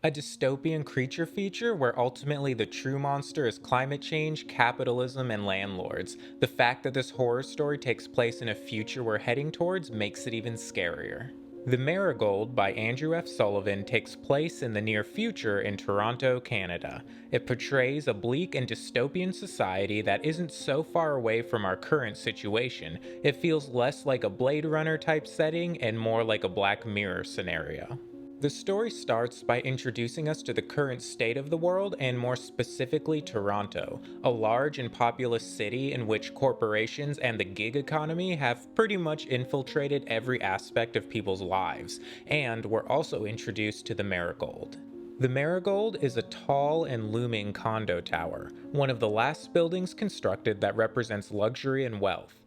A dystopian creature feature where ultimately the true monster is climate change, capitalism, and landlords. The fact that this horror story takes place in a future we're heading towards makes it even scarier. The Marigold by Andrew F. Sullivan takes place in the near future in Toronto, Canada. It portrays a bleak and dystopian society that isn't so far away from our current situation. It feels less like a Blade Runner type setting and more like a Black Mirror scenario. The story starts by introducing us to the current state of the world and more specifically Toronto, a large and populous city in which corporations and the gig economy have pretty much infiltrated every aspect of people's lives, and we're also introduced to the Marigold. The Marigold is a tall and looming condo tower, one of the last buildings constructed that represents luxury and wealth.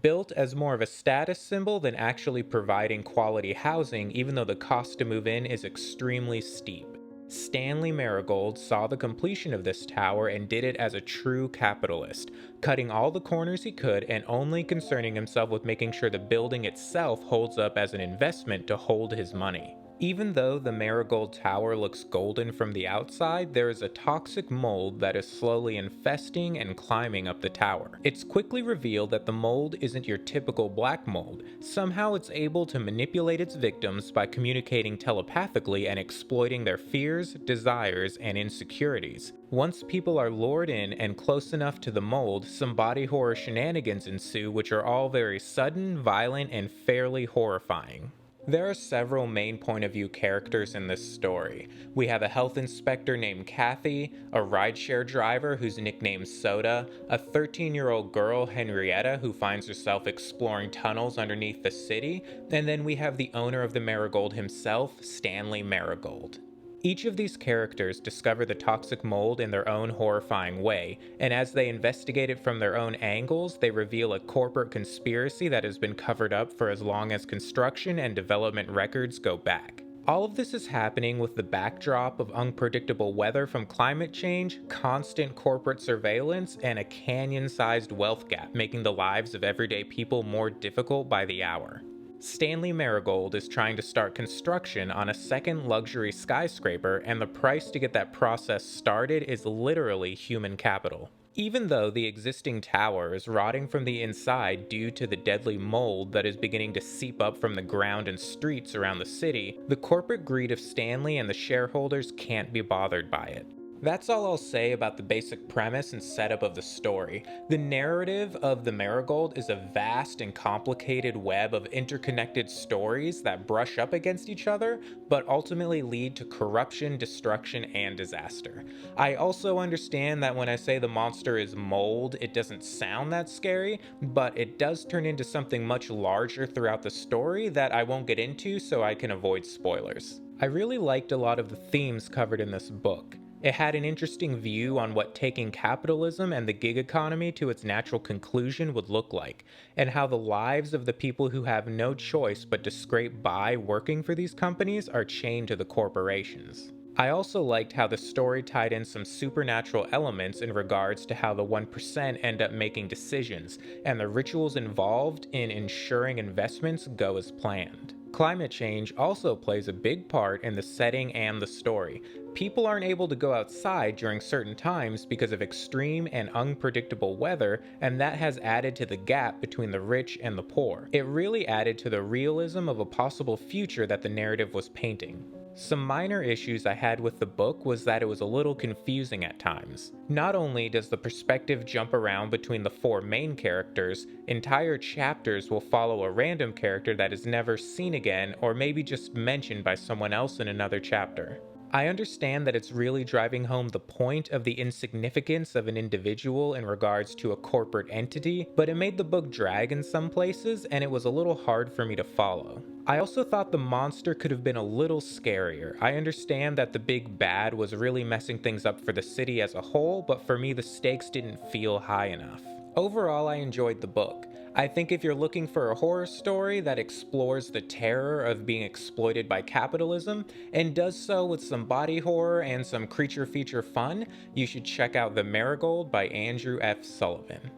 Built as more of a status symbol than actually providing quality housing, even though the cost to move in is extremely steep. Stanley Marigold saw the completion of this tower and did it as a true capitalist, cutting all the corners he could and only concerning himself with making sure the building itself holds up as an investment to hold his money. Even though the Marigold Tower looks golden from the outside, there is a toxic mold that is slowly infesting and climbing up the tower. It's quickly revealed that the mold isn't your typical black mold. Somehow it's able to manipulate its victims by communicating telepathically and exploiting their fears, desires, and insecurities. Once people are lured in and close enough to the mold, some body horror shenanigans ensue, which are all very sudden, violent, and fairly horrifying. There are several main point of view characters in this story. We have a health inspector named Kathy, a rideshare driver who's nicknamed Soda, a 13-year-old girl, Henrietta, who finds herself exploring tunnels underneath the city, and then we have the owner of the Marigold himself, Stanley Marigold. Each of these characters discover the toxic mold in their own horrifying way, and as they investigate it from their own angles, they reveal a corporate conspiracy that has been covered up for as long as construction and development records go back. All of this is happening with the backdrop of unpredictable weather from climate change, constant corporate surveillance, and a canyon-sized wealth gap, making the lives of everyday people more difficult by the hour. Stanley Marigold is trying to start construction on a second luxury skyscraper, and the price to get that process started is literally human capital. Even though the existing tower is rotting from the inside due to the deadly mold that is beginning to seep up from the ground and streets around the city, the corporate greed of Stanley and the shareholders can't be bothered by it. That's all I'll say about the basic premise and setup of the story. The narrative of the Marigold is a vast and complicated web of interconnected stories that brush up against each other, but ultimately lead to corruption, destruction, and disaster. I also understand that when I say the monster is mold, it doesn't sound that scary, but it does turn into something much larger throughout the story that I won't get into so I can avoid spoilers. I really liked a lot of the themes covered in this book. It had an interesting view on what taking capitalism and the gig economy to its natural conclusion would look like, and how the lives of the people who have no choice but to scrape by working for these companies are chained to the corporations. I also liked how the story tied in some supernatural elements in regards to how the 1% end up making decisions, and the rituals involved in ensuring investments go as planned. Climate change also plays a big part in the setting and the story. People aren't able to go outside during certain times because of extreme and unpredictable weather, and that has added to the gap between the rich and the poor. It really added to the realism of a possible future that the narrative was painting. Some minor issues I had with the book was that it was a little confusing at times. Not only does the perspective jump around between the four main characters, entire chapters will follow a random character that is never seen again or maybe just mentioned by someone else in another chapter. I understand that it's really driving home the point of the insignificance of an individual in regards to a corporate entity, but it made the book drag in some places and it was a little hard for me to follow. I also thought the monster could have been a little scarier. I understand that the big bad was really messing things up for the city as a whole, but for me the stakes didn't feel high enough. Overall, I enjoyed the book. I think if you're looking for a horror story that explores the terror of being exploited by capitalism and does so with some body horror and some creature feature fun, you should check out The Marigold by Andrew F. Sullivan.